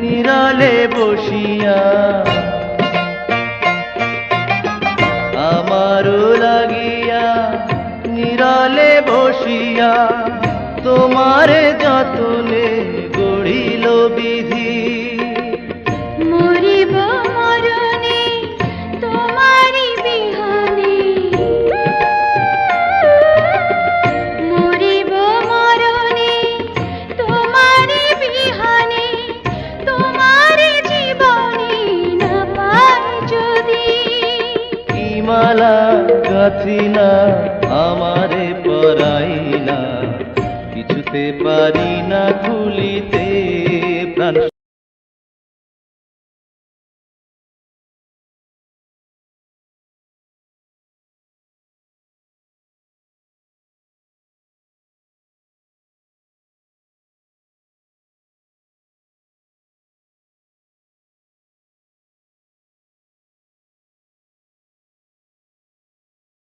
নিরালে বসিয়া আমারও লাগিয়া নিরালে বসিয়া তোমারে যতনে গড়িল বিধি মরিব মরণে তোমারি বিহানে মরিব মরণে তোমারি বিহানে তোমারি জীবনে না পাই যদি মালা গাথি না আমারে পরাই না কিছুতে পারি না খুলিতে